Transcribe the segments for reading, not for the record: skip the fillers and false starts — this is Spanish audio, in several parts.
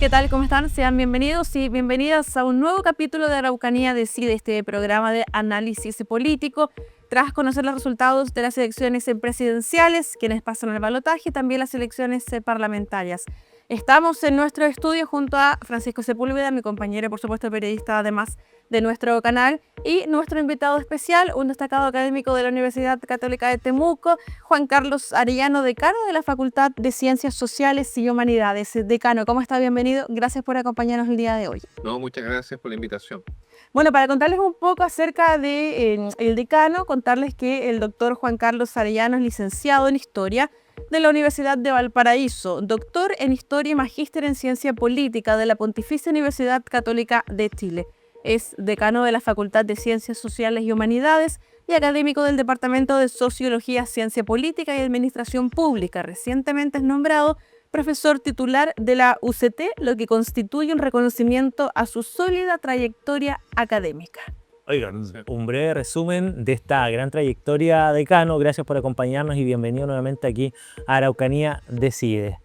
¿qué tal? ¿Cómo están? Sean bienvenidos y bienvenidas a un nuevo capítulo de Araucanía Decide, este programa de análisis político. Tras conocer los resultados de las elecciones presidenciales, quienes pasan al balotaje, también las elecciones parlamentarias. Estamos en nuestro estudio junto a Francisco Sepúlveda, mi compañero, por supuesto, periodista, además de nuestro canal, y nuestro invitado especial, un destacado académico de la Universidad Católica de Temuco, Juan Carlos Arellano, decano de la Facultad de Ciencias Sociales y Humanidades. Decano, ¿cómo está? Bienvenido. Gracias por acompañarnos el día de hoy. No, muchas gracias por la invitación. Bueno, para contarles un poco acerca de el decano, contarles que el doctor Juan Carlos Arellano es licenciado en Historia de la Universidad de Valparaíso, doctor en Historia y magíster en Ciencia Política de la Pontificia Universidad Católica de Chile. Es decano de la Facultad de Ciencias Sociales y Humanidades y académico del Departamento de Sociología, Ciencia Política y Administración Pública. Recientemente es nombrado profesor titular de la UCT, lo que constituye un reconocimiento a su sólida trayectoria académica. Oigan, un breve resumen de esta gran trayectoria, decano. Gracias por acompañarnos y bienvenido nuevamente aquí a Araucanía Decide.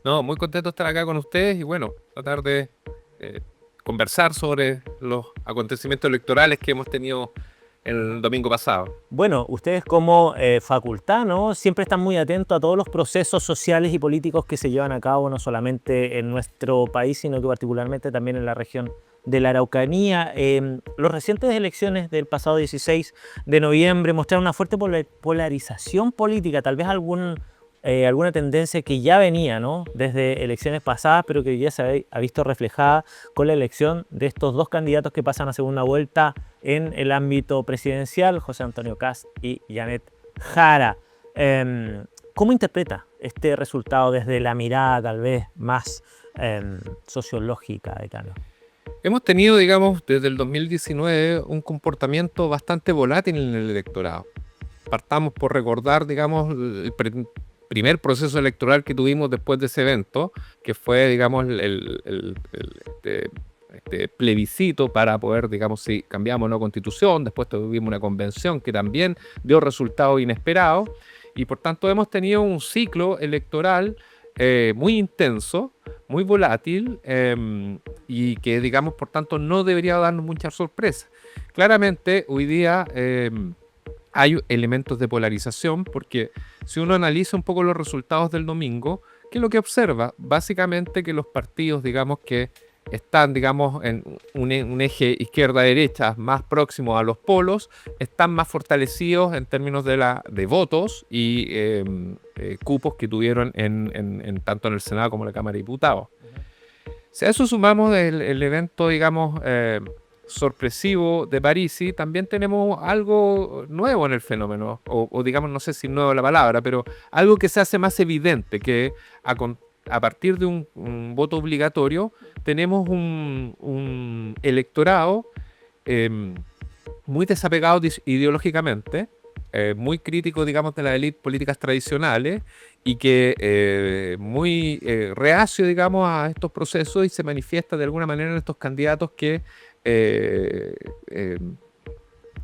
No, muy contento de estar acá con ustedes y bueno, tratar de conversar sobre los acontecimientos electorales que hemos tenido el domingo pasado. Bueno, ustedes como facultad, ¿no?, siempre están muy atentos a todos los procesos sociales y políticos que se llevan a cabo, no solamente en nuestro país, sino que particularmente también en la región de la Araucanía. Los recientes elecciones del pasado 16 de noviembre mostraron una fuerte polarización política, tal vez alguna tendencia que ya venía, ¿no?, desde elecciones pasadas, pero que hoy día se ha visto reflejada con la elección de estos dos candidatos que pasan a segunda vuelta en el ámbito presidencial, José Antonio Kast y Janet Jara. ¿Cómo interpreta este resultado desde la mirada tal vez más sociológica, decano? Hemos tenido, digamos, desde el 2019 un comportamiento bastante volátil en el electorado. Partamos por recordar, digamos, el primer proceso electoral que tuvimos después de ese evento, que fue, digamos, este plebiscito para poder, digamos, si cambiamos la constitución. Después tuvimos una convención que también dio resultados inesperados y por tanto hemos tenido un ciclo electoral muy intenso, muy volátil y que, digamos, por tanto no debería darnos muchas sorpresas. Claramente hoy día hay elementos de polarización porque si uno analiza un poco los resultados del domingo, ¿qué es lo que observa? Básicamente que los partidos, digamos, que están, digamos, en un eje izquierda-derecha más próximo a los polos, están más fortalecidos en términos de votos y cupos que tuvieron tanto en el Senado como en la Cámara de Diputados. Si a eso sumamos el evento, digamos, sorpresivo de Parisi, también tenemos algo nuevo en el fenómeno, o digamos, no sé si nuevo es la palabra, pero algo que se hace más evidente, que a partir de un voto obligatorio tenemos un electorado muy desapegado ideológicamente, muy crítico, digamos, de las élites políticas tradicionales y que muy reacio, digamos, a estos procesos y se manifiesta de alguna manera en estos candidatos que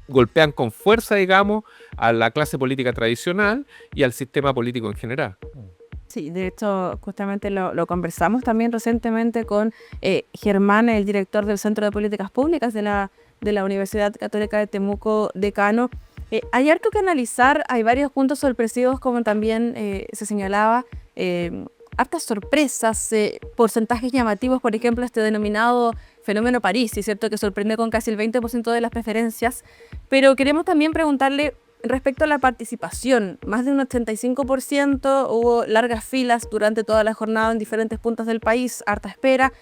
golpean con fuerza, digamos, a la clase política tradicional y al sistema político en general. Sí, de hecho, justamente lo conversamos también recientemente con Germán, el director del Centro de Políticas Públicas de la Universidad Católica de Temuco, decano. Hay harto que analizar, hay varios puntos sorpresivos, como también se señalaba, hartas sorpresas, porcentajes llamativos, por ejemplo, este denominado fenómeno Parisi, ¿cierto?, que sorprende con casi el 20% de las preferencias, pero queremos también preguntarle respecto a la participación. Más de un 85%, hubo largas filas durante toda la jornada en diferentes puntos del país, harta espera.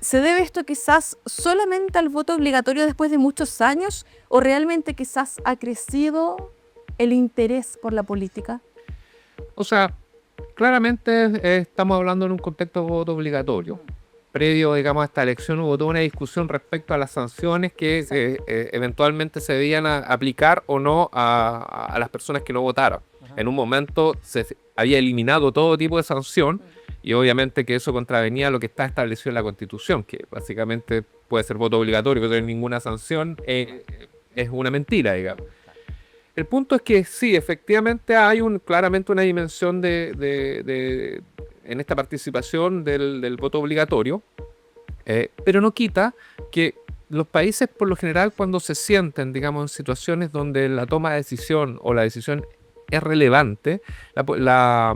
¿Se debe esto quizás solamente al voto obligatorio después de muchos años o realmente quizás ha crecido el interés por la política? O sea, claramente estamos hablando en un contexto de voto obligatorio. Previo, digamos, a esta elección hubo toda una discusión respecto a las sanciones que eventualmente se debían aplicar o no a las personas que no votaron. En un momento se había eliminado todo tipo de sanción y obviamente que eso contravenía lo que está establecido en la Constitución, que básicamente puede ser voto obligatorio, pero no hay ninguna sanción, es una mentira, digamos. El punto es que sí, efectivamente hay claramente una dimensión en esta participación del voto obligatorio, pero no quita que los países, por lo general, cuando se sienten, digamos, en situaciones donde la toma de decisión o la decisión es relevante, la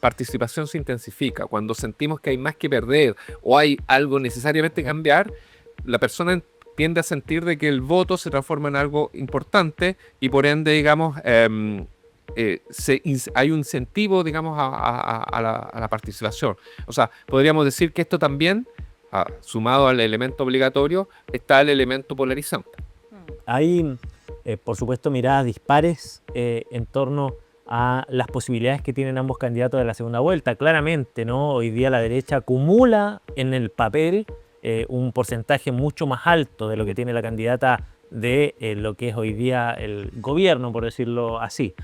participación se intensifica. Cuando sentimos que hay más que perder o hay algo necesariamente que cambiar, la persona tiende a sentir de que el voto se transforma en algo importante y por ende, digamos, hay un incentivo, digamos, a la participación. O sea, podríamos decir que esto también, sumado al elemento obligatorio, está el elemento polarizante. Hay, por supuesto, miradas dispares en torno a las posibilidades que tienen ambos candidatos de la segunda vuelta. Claramente, ¿no? Hoy día la derecha acumula en el papel un porcentaje mucho más alto de lo que tiene la candidata de lo que es hoy día el gobierno, por decirlo así.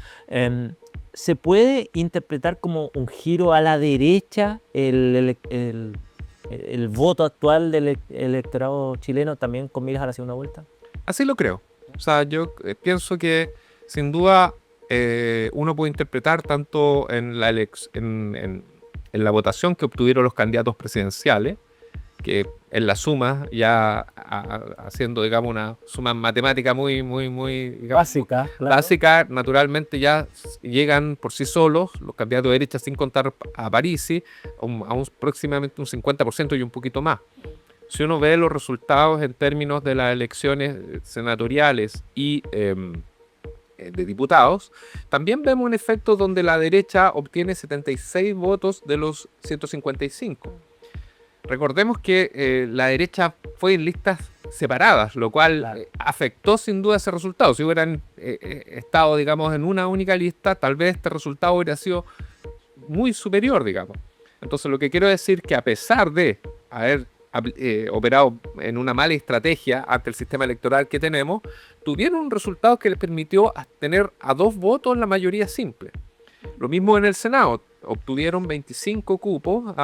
¿Se puede interpretar como un giro a la derecha el voto actual del electorado chileno también con miras a la segunda vuelta? Así lo creo. O sea, yo pienso que sin duda uno puede interpretar tanto en la votación que obtuvieron los candidatos presidenciales, que en la suma, ya haciendo, digamos, una suma matemática muy, digamos, Básica, claro. básica, naturalmente ya llegan por sí solos los candidatos de derecha, sin contar a Parisi, a aproximadamente un 50% y un poquito más. Si uno ve los resultados en términos de las elecciones senatoriales y de diputados, también vemos un efecto donde la derecha obtiene 76 votos de los 155. Recordemos que la derecha fue en listas separadas, lo cual Claro. afectó sin duda ese resultado. Si hubieran estado, digamos, en una única lista, tal vez este resultado hubiera sido muy superior, digamos. Entonces, lo que quiero decir que a pesar de haber operado en una mala estrategia ante el sistema electoral que tenemos, tuvieron un resultado que les permitió tener a 2 votos la mayoría simple. Lo mismo en el Senado, obtuvieron 25 cupos,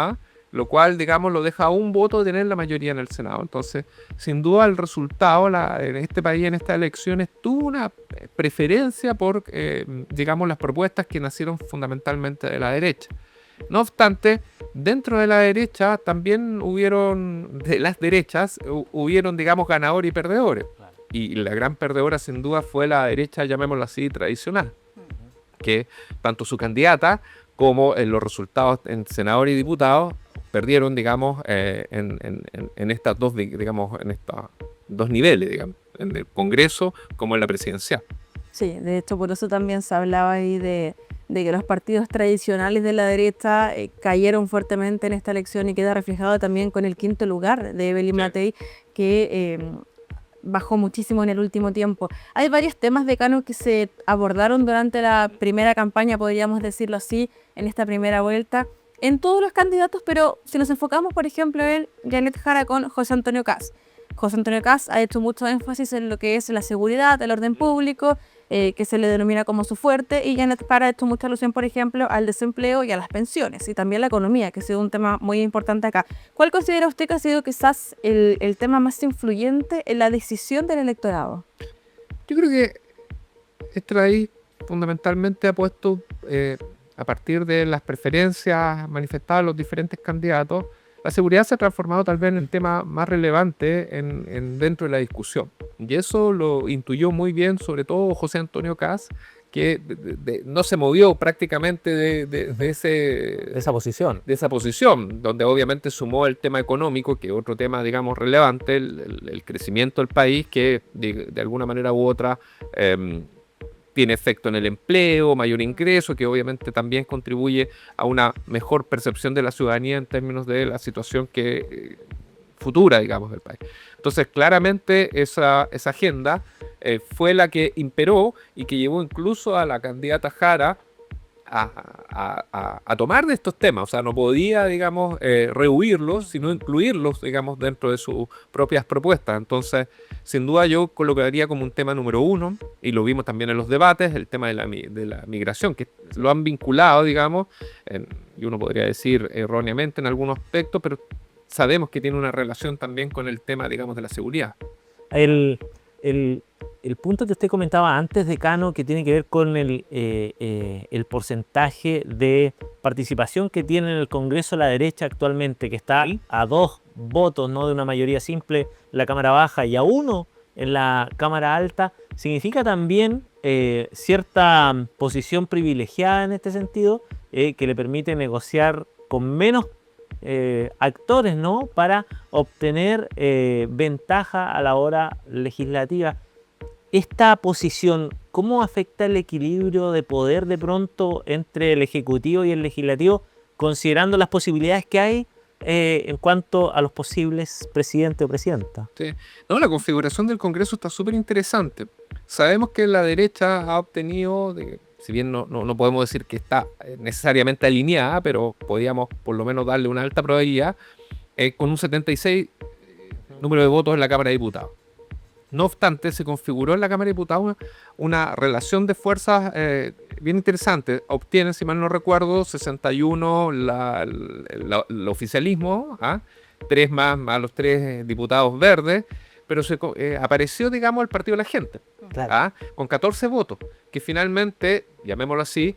lo cual, digamos, lo deja a un voto de tener la mayoría en el Senado. Entonces, sin duda, el resultado en este país, en estas elecciones, tuvo una preferencia por, digamos, las propuestas que nacieron fundamentalmente de la derecha. No obstante, dentro de la derecha también de las derechas, hubieron, digamos, ganadores y perdedores. Claro. Y la gran perdedora, sin duda, fue la derecha, llamémosla así, tradicional, que tanto su candidata como en los resultados en senadores y diputados perdieron, digamos, en estas dos, digamos, en estos dos niveles, digamos, en el Congreso como en la presidencial. Sí, de hecho por eso también se hablaba ahí de que los partidos tradicionales de la derecha cayeron fuertemente en esta elección y queda reflejado también con el 5º lugar de Evelyn Matei, que bajó muchísimo en el último tiempo. Hay varios temas decanos que se abordaron durante la primera campaña, podríamos decirlo así, en esta primera vuelta, en todos los candidatos, pero si nos enfocamos, por ejemplo, en Janet Jara con José Antonio Kast. José Antonio Kast ha hecho mucho énfasis en lo que es la seguridad, el orden público, que se le denomina como su fuerte, y Janet Jara ha hecho mucha alusión, por ejemplo, al desempleo y a las pensiones, y también la economía, que ha sido un tema muy importante acá. ¿Cuál considera usted que ha sido quizás el tema más influyente en la decisión del electorado? Yo creo que este país fundamentalmente ha puesto, a partir de las preferencias manifestadas de los diferentes candidatos, la seguridad se ha transformado tal vez en el tema más relevante dentro de la discusión. Y eso lo intuyó muy bien, sobre todo José Antonio Kast, que no se movió prácticamente de Esa posición. esa posición, donde obviamente sumó el tema económico, que es otro tema, digamos, relevante, el crecimiento del país, que de alguna manera u otra tiene efecto en el empleo, mayor ingreso, que obviamente también contribuye a una mejor percepción de la ciudadanía en términos de la situación futura, digamos, del país. Entonces, claramente esa agenda fue la que imperó y que llevó incluso a la candidata Jara a tomar de estos temas. O sea, no podía, digamos, rehuirlos, sino incluirlos, digamos, dentro de sus propias propuestas. Entonces, sin duda yo colocaría como un tema número 1, y lo vimos también en los debates, el tema de la migración, que lo han vinculado, digamos, y uno podría decir erróneamente en algunos aspectos, pero sabemos que tiene una relación también con el tema, digamos, de la seguridad. el punto que usted comentaba antes, decano, que tiene que ver con el porcentaje de participación que tiene en el Congreso la derecha actualmente, que está a 2 votos, ¿no?, de una mayoría simple en la Cámara Baja y a 1 en la Cámara Alta, significa también cierta posición privilegiada en este sentido, que le permite negociar con menos actores, ¿no?, para obtener ventaja a la hora legislativa. Esta posición, ¿cómo afecta el equilibrio de poder de pronto entre el Ejecutivo y el Legislativo, considerando las posibilidades que hay en cuanto a los posibles presidente o presidenta? Sí. No, la configuración del Congreso está súper interesante. Sabemos que la derecha ha obtenido, si bien no podemos decir que está necesariamente alineada, pero podríamos por lo menos darle una alta probabilidad, con un 76 número de votos en la Cámara de Diputados. No obstante, se configuró en la Cámara de Diputados una relación de fuerzas bien interesante. Obtiene, si mal no recuerdo, 61 el oficialismo, 3 más los 3 diputados verdes, pero apareció, digamos, el Partido de la Gente, Claro. con 14 votos, que finalmente, llamémoslo así,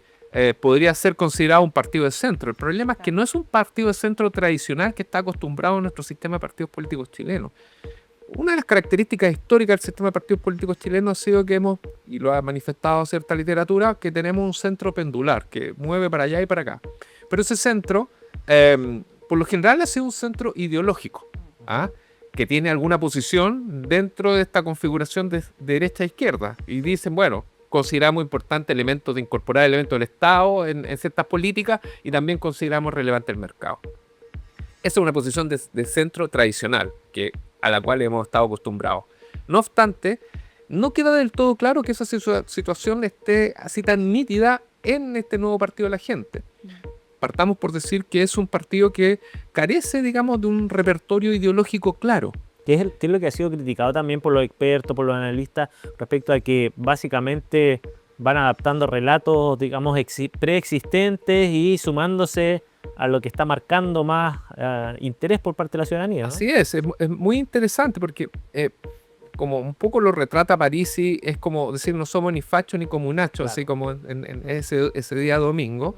podría ser considerado un partido de centro. El problema es que no es un partido de centro tradicional que está acostumbrado a nuestro sistema de partidos políticos chilenos. Una de las características históricas del sistema de partidos políticos chilenos ha sido que y lo ha manifestado cierta literatura, que tenemos un centro pendular que mueve para allá y para acá. Pero ese centro, por lo general, ha sido un centro ideológico, que tiene alguna posición dentro de esta configuración de derecha a izquierda. Y dicen, bueno, consideramos importante elementos de incorporar elementos del Estado en ciertas políticas y también consideramos relevante el mercado. Esa es una posición de centro tradicional, a la cual hemos estado acostumbrados. No obstante, no queda del todo claro que esa situación esté así tan nítida en este nuevo Partido de la Gente. Partamos por decir que es un partido que carece, digamos, de un repertorio ideológico claro. Que es lo que ha sido criticado también por los expertos, por los analistas, respecto a que básicamente van adaptando relatos, digamos, preexistentes y sumándose a lo que está marcando más interés por parte de la ciudadanía, ¿no? Así es muy interesante porque como un poco lo retrata Parisi, es como decir no somos ni facho ni comunacho, Claro. así como en ese día domingo,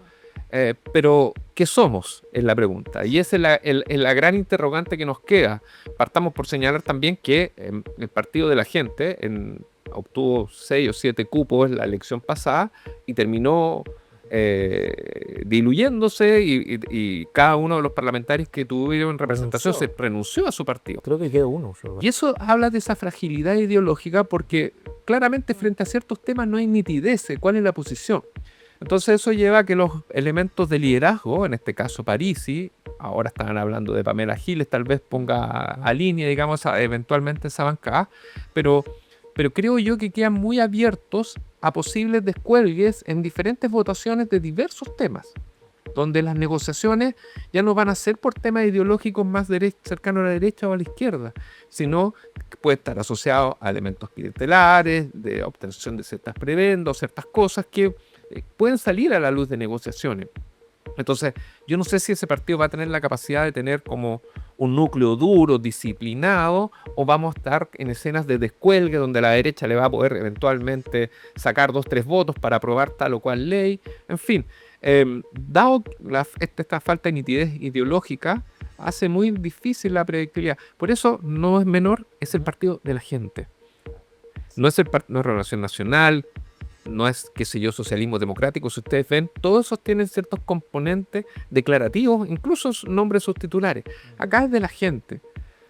pero ¿qué somos? Es la pregunta, y esa es la gran interrogante que nos queda. Partamos por señalar también que el Partido de la Gente obtuvo 6 o 7 cupos en la elección pasada y terminó diluyéndose y cada uno de los parlamentarios que tuvieron representación se renunció a su partido. Creo que quedó uno solo. Y eso habla de esa fragilidad ideológica porque claramente frente a ciertos temas no hay nitidez de cuál es la posición. Entonces eso lleva a que los elementos de liderazgo, en este caso Parisi, ahora están hablando de Pamela Giles, tal vez ponga a línea, digamos, eventualmente esa bancada, pero creo yo que quedan muy abiertos a posibles descuelgues en diferentes votaciones de diversos temas, donde las negociaciones ya no van a ser por temas ideológicos más cercanos a la derecha o a la izquierda, sino que puede estar asociado a elementos clientelares, de obtención de ciertas prebendas, ciertas cosas que pueden salir a la luz de negociaciones. Entonces, yo no sé si ese partido va a tener la capacidad de tener como un núcleo duro, disciplinado, o vamos a estar en escenas de descuelgue donde la derecha le va a poder eventualmente sacar 2-3 votos para aprobar tal o cual ley. En fin, dado esta falta de nitidez ideológica, hace muy difícil la predictibilidad. Por eso no es menor, es el Partido de la Gente. No es Renovación Nacional, no es, qué sé yo, socialismo democrático. Si ustedes ven, todos esos tienen ciertos componentes declarativos, incluso nombres subtitulares. Acá es de la gente.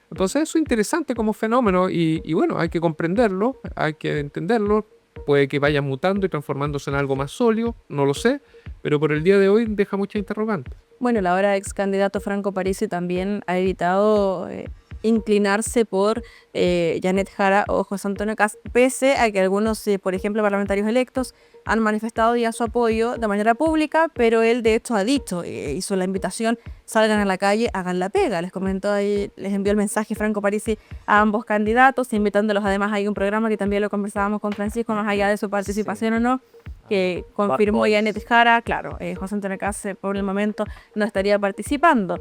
Entonces eso es interesante como fenómeno y bueno, hay que comprenderlo, hay que entenderlo. Puede que vaya mutando y transformándose en algo más sólido, no lo sé, pero por el día de hoy deja muchas interrogantes. Bueno, el ahora ex candidato Franco Parisi también ha evitado inclinarse por Janet Jara o José Antonio Kast, pese a que algunos, por ejemplo, parlamentarios electos han manifestado ya su apoyo de manera pública, pero él de hecho ha dicho, hizo la invitación, salgan a la calle, hagan la pega. Les comentó ahí, les envió el mensaje Franco Parisi a ambos candidatos, invitándolos. Además hay un programa que también lo conversábamos con Francisco, más allá de su participación o no, que confirmó Janet Jara. Claro, José Antonio Kast por el momento no estaría participando.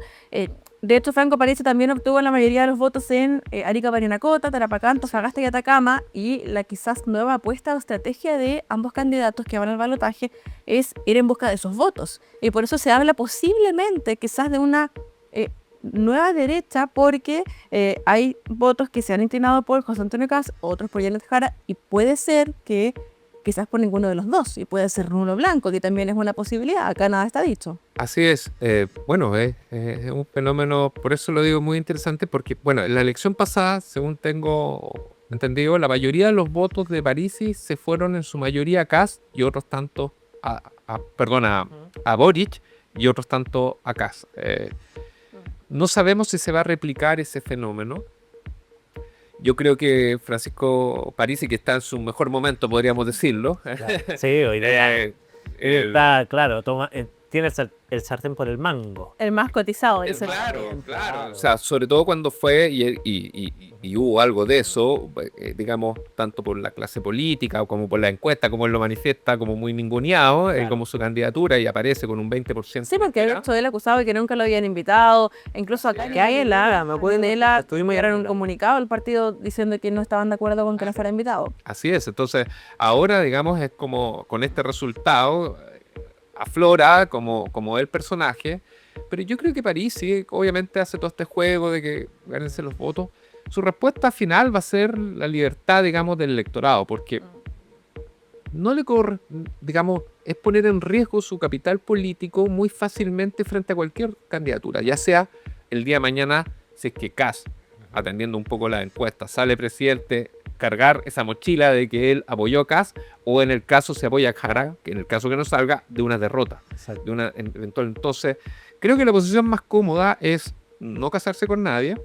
De hecho, Franco Parisi también obtuvo la mayoría de los votos en Arica, Parinacota, Tarapacá, Antofagasta y Atacama, y la quizás nueva apuesta o estrategia de ambos candidatos que van al balotaje es ir en busca de esos votos. Y por eso se habla posiblemente quizás de una nueva derecha, porque hay votos que se han inclinado por José Antonio Kast, otros por Janet Jara, y puede ser que quizás por ninguno de los dos, y puede ser nulo blanco, que también es una posibilidad, acá nada está dicho. Así es. Bueno, es un fenómeno, por eso lo digo, muy interesante, porque, bueno, en la elección pasada, según tengo entendido, la mayoría de los votos de Parisi se fueron en su mayoría a Kast y otros tanto a Boric y otros tanto a Kast. No sabemos si se va a replicar ese fenómeno. Yo creo que Francisco Parisi, que está en su mejor momento, podríamos decirlo. Claro. Sí, hoy día está, claro, tiene el sartén por el mango. El más cotizado. Claro. O sea, sobre todo cuando fue y hubo algo de eso, digamos, tanto por la clase política como por la encuesta, como él lo manifiesta como muy ninguneado, Claro. como su candidatura, y aparece con un 20%. Sí, porque de hecho él acusaba de que nunca lo habían invitado, incluso acá que hay me acuerdo de él, tuvimos que un comunicado al partido diciendo que no estaban de acuerdo con que no fuera invitado. Así es. Entonces, ahora, digamos, es como con este resultado aflora como el personaje, pero yo creo que Parisi obviamente hace todo este juego de que gánense los votos. Su respuesta final va a ser la libertad, digamos, del electorado, porque no le corre, digamos, es poner en riesgo su capital político muy fácilmente frente a cualquier candidatura, ya sea el día de mañana, si es que Kast, atendiendo un poco la encuesta, sale presidente, cargar esa mochila de que él apoyó a Kast, o en el caso se apoya a Jara, que en el caso que no salga, de una derrota. Exacto. De una eventual. Entonces, creo que la posición más cómoda es no casarse con nadie,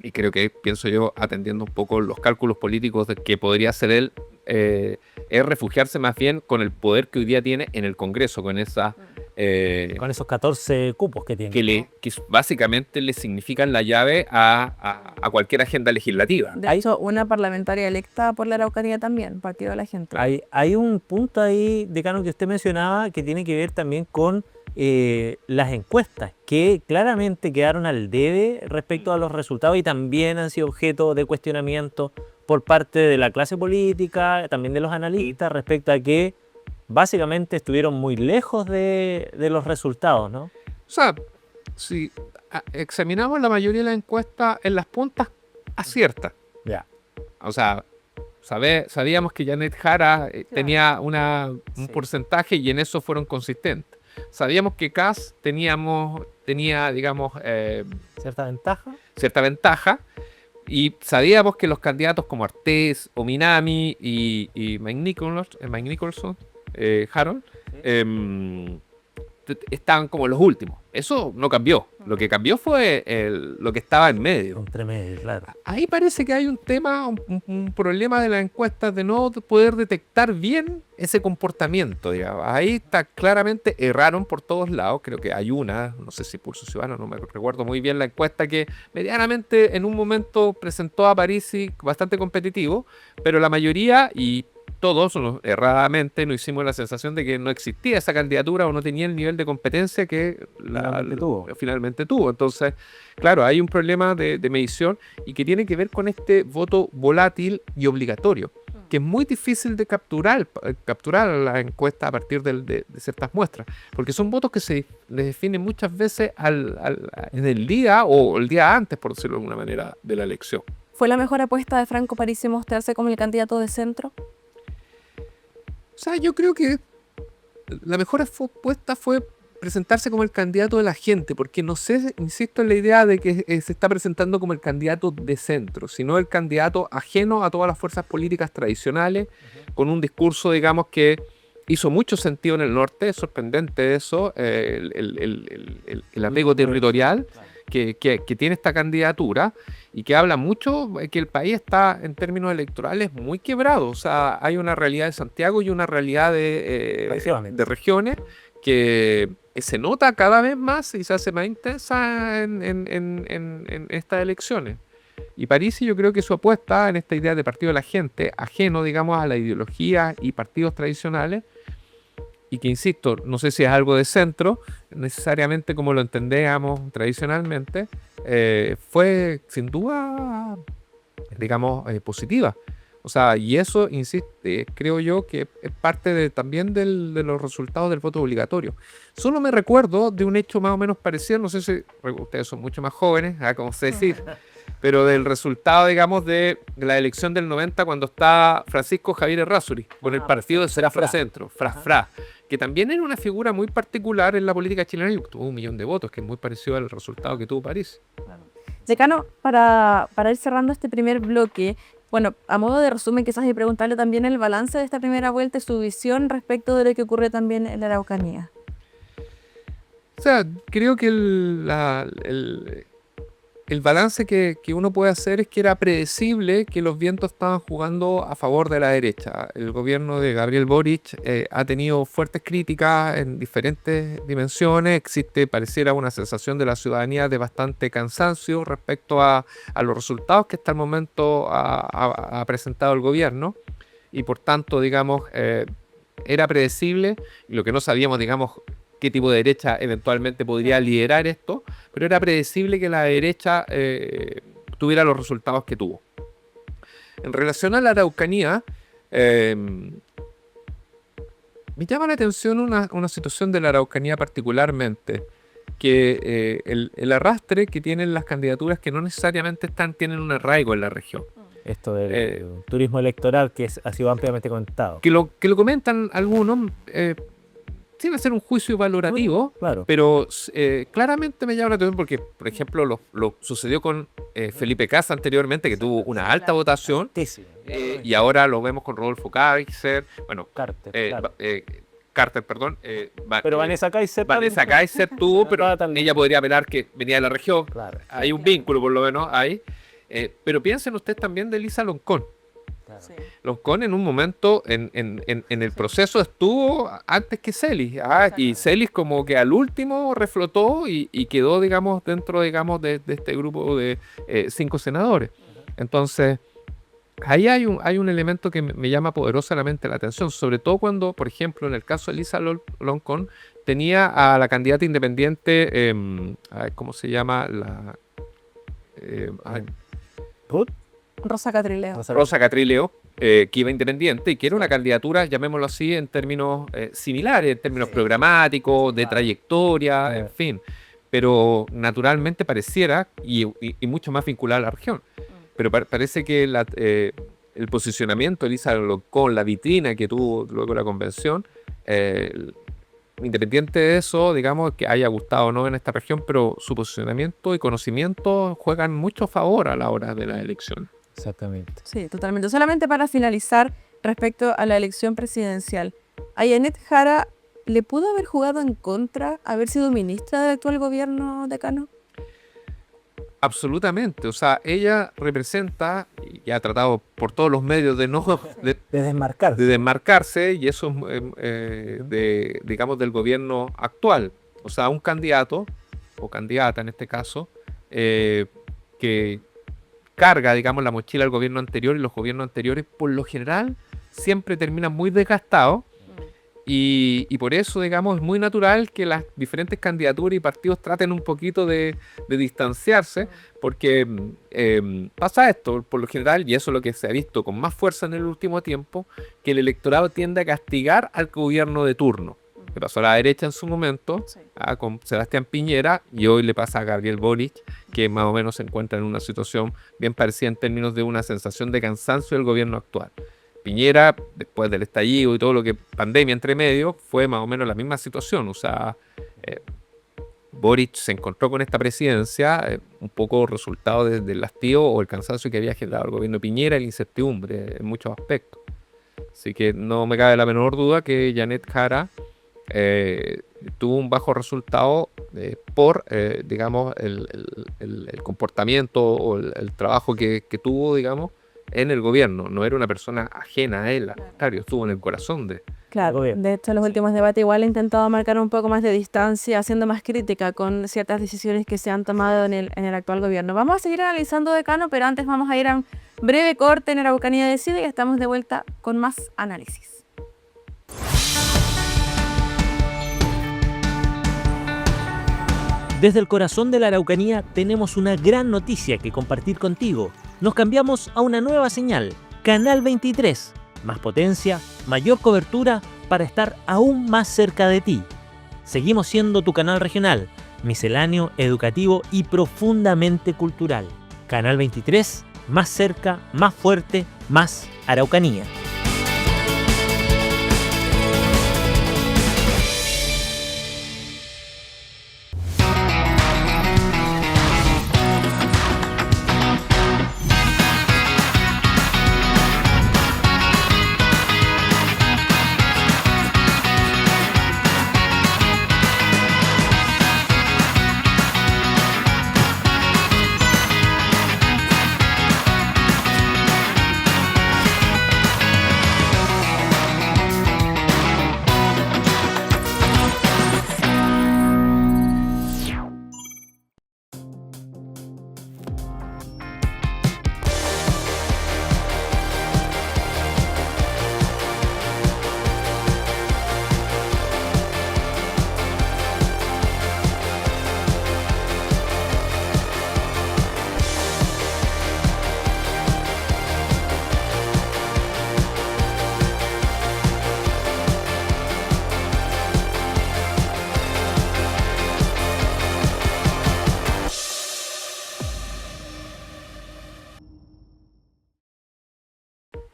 y creo que, pienso yo, atendiendo un poco los cálculos políticos de que podría hacer él, es refugiarse más bien con el poder que hoy día tiene en el Congreso, con esa... Con esos 14 cupos que tiene. que básicamente le significan la llave a cualquier agenda legislativa. De hecho, una parlamentaria electa por la Araucanía también, Partido de la Gente. Hay un punto ahí, decano, que usted mencionaba que tiene que ver también con las encuestas, que claramente quedaron al debe respecto a los resultados y también han sido objeto de cuestionamiento por parte de la clase política, también de los analistas, respecto a que básicamente estuvieron muy lejos de los resultados, ¿no? O sea, si examinamos la mayoría de las encuestas, en las puntas acierta. Ya. O sea, sabíamos que Janet Jara tenía un porcentaje y en eso fueron consistentes. Sabíamos que Kast tenía, digamos, cierta ventaja, y sabíamos que los candidatos como Artés o Minami y Mike Nicholson, Harold, estaban como los últimos. Eso no cambió. Lo que cambió fue lo que estaba en medio. Entre medio, claro. Ahí parece que hay un tema, un problema de las encuestas de no poder detectar bien ese comportamiento, digamos. Ahí está claramente, erraron por todos lados. Creo que hay una, no sé si Pulso Ciudadano, no me recuerdo muy bien la encuesta, que medianamente en un momento presentó a Parisi bastante competitivo, pero la mayoría y todos erradamente nos hicimos la sensación de que no existía esa candidatura o no tenía el nivel de competencia que finalmente tuvo. Entonces, claro, hay un problema de medición y que tiene que ver con este voto volátil y obligatorio, que es muy difícil de capturar la encuesta a partir de ciertas muestras, porque son votos que se les definen muchas veces en el día o el día antes, por decirlo de alguna manera, de la elección. ¿Fue la mejor apuesta de Franco Parisi mostrarse como el candidato de centro? O sea, yo creo que la mejor apuesta fue presentarse como el candidato de la gente, porque no sé, insisto en la idea de que se está presentando como el candidato de centro, sino el candidato ajeno a todas las fuerzas políticas tradicionales, con un discurso, digamos, que hizo mucho sentido en el norte. Es sorprendente eso, el apego territorial que tiene esta candidatura, y que habla mucho que el país está en términos electorales muy quebrado. O sea, hay una realidad de Santiago y una realidad de regiones que se nota cada vez más y se hace más intensa en estas elecciones. Y Parisi, yo creo que su apuesta en esta idea de partido de la gente, ajeno, digamos, a la ideología y partidos tradicionales, y que, insisto, no sé si es algo de centro, necesariamente como lo entendíamos tradicionalmente, fue sin duda, digamos, positiva. O sea, y eso, insisto, creo yo que es parte también de los resultados del voto obligatorio. Solo me recuerdo de un hecho más o menos parecido, no sé si ustedes son mucho más jóvenes, como sé decir, pero del resultado, digamos, de la elección del 90 cuando está Francisco Javier Errázuriz con el partido de Serafra Centro, FRA, que también era una figura muy particular en la política chilena y tuvo 1 millón de votos, que es muy parecido al resultado que tuvo París. Decano, para ir cerrando este primer bloque, bueno, a modo de resumen, quizás y preguntarle también el balance de esta primera vuelta y su visión respecto de lo que ocurre también en la Araucanía. O sea, creo que el balance que uno puede hacer es que era predecible que los vientos estaban jugando a favor de la derecha. El gobierno de Gabriel Boric ha tenido fuertes críticas en diferentes dimensiones. Pareciera una sensación de la ciudadanía de bastante cansancio respecto a los resultados que hasta el momento ha presentado el gobierno. Y por tanto, digamos, era predecible, y lo que no sabíamos, digamos, qué tipo de derecha eventualmente podría liderar esto, pero era predecible que la derecha tuviera los resultados que tuvo. En relación a la Araucanía, me llama la atención una situación de la Araucanía particularmente, que el arrastre que tienen las candidaturas que no necesariamente tienen un arraigo en la región. Esto del turismo electoral que ha sido ampliamente comentado. Que lo comentan algunos, sin hacer un juicio valorativo, Claro. pero claramente me llama la atención porque, por ejemplo, lo sucedió con Felipe Cassa anteriormente, que tuvo una alta votación, y ahora lo vemos con Rodolfo Kaiser, bueno, Carter, perdón. Pero Vanessa Kaiser tuvo, pero también. ella podría apelar que venía de la región. Claro. Hay un vínculo, por lo menos, ahí. Pero piensen ustedes también de Elisa Loncón. Claro. Sí. Loncón en un momento en el proceso estuvo antes que Celis, y Celis como que al último reflotó y quedó, digamos, dentro, digamos, de este grupo de 5 senadores. Entonces, ahí hay un elemento que me llama poderosamente la atención, sobre todo cuando, por ejemplo, en el caso de Elisa Loncón, tenía a la candidata independiente, ¿cómo se llama? Rosa Catrileo. Rosa Catrileo, que iba independiente y que era una candidatura, llamémoslo así, en términos similares, en términos programáticos, de trayectoria, en fin. Pero naturalmente pareciera, y mucho más vinculada a la región, pero parece que el posicionamiento de Elisa Loncón, la vitrina que tuvo luego la convención, independiente de eso, digamos, que haya gustado o no en esta región, pero su posicionamiento y conocimiento juegan mucho a favor a la hora de la elección. Exactamente. Sí, totalmente. Solamente para finalizar respecto a la elección presidencial, ¿a Janet Jara le pudo haber jugado en contra haber sido ministra del actual gobierno, decano? Absolutamente, o sea, ella representa y ha tratado por todos los medios de desmarcarse, y eso es digamos, del gobierno actual. O sea, un candidato o candidata en este caso que carga, digamos, la mochila del gobierno anterior, y los gobiernos anteriores por lo general siempre terminan muy desgastados. Y por eso, digamos, es muy natural que las diferentes candidaturas y partidos traten un poquito de distanciarse, porque pasa esto, por lo general, y eso es lo que se ha visto con más fuerza en el último tiempo, que el electorado tiende a castigar al gobierno de turno. Le pasó a la derecha en su momento, con Sebastián Piñera, y hoy le pasa a Gabriel Boric, que más o menos se encuentra en una situación bien parecida en términos de una sensación de cansancio del gobierno actual. Piñera, después del estallido y todo lo que pandemia entre medio, fue más o menos la misma situación. O sea, Boric se encontró con esta presidencia un poco resultado del hastío o el cansancio que había generado el gobierno de Piñera y la incertidumbre en muchos aspectos. Así que no me cabe la menor duda que Janet Jara tuvo un bajo resultado por, digamos, el comportamiento o el trabajo que tuvo, digamos, en el gobierno. No era una persona ajena a él, al contrario, estuvo en el corazón de... Claro, de hecho en los últimos debates igual he intentado marcar un poco más de distancia, haciendo más crítica con ciertas decisiones que se han tomado en el actual gobierno. Vamos a seguir analizando, decano, pero antes vamos a ir a un breve corte en Araucanía Decide y estamos de vuelta con más análisis. Desde el corazón de la Araucanía tenemos una gran noticia que compartir contigo. Nos cambiamos a una nueva señal, Canal 23. Más potencia, mayor cobertura para estar aún más cerca de ti. Seguimos siendo tu canal regional, misceláneo, educativo y profundamente cultural. Canal 23, más cerca, más fuerte, más Araucanía.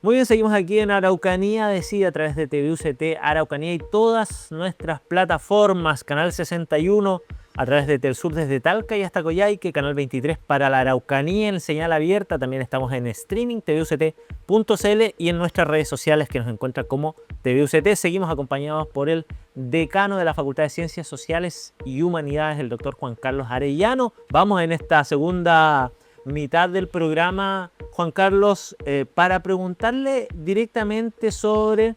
Muy bien, seguimos aquí en Araucanía Decide a través de TVUCT Araucanía y todas nuestras plataformas, Canal 61 a través de Telsur desde Talca y hasta Coyhaique, Canal 23 para la Araucanía en señal abierta, también estamos en streaming, tvuct.cl y en nuestras redes sociales que nos encuentran como TVUCT. Seguimos acompañados por el decano de la Facultad de Ciencias Sociales y Humanidades, el doctor Juan Carlos Arellano. Vamos en esta segunda mitad del programa, Juan Carlos, para preguntarle directamente sobre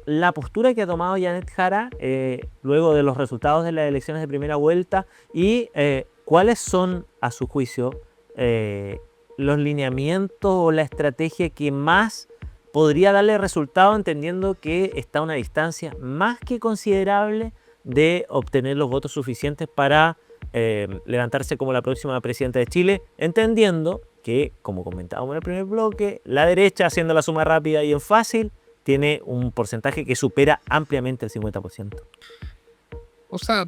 la postura que ha tomado Janet Jara luego de los resultados de las elecciones de primera vuelta y cuáles son, a su juicio, los lineamientos o la estrategia que más podría darle resultado, entendiendo que está a una distancia más que considerable de obtener los votos suficientes para levantarse como la próxima presidenta de Chile, entendiendo que, como comentábamos en el primer bloque, la derecha, haciendo la suma rápida y en fácil, tiene un porcentaje que supera ampliamente el 50%. O sea,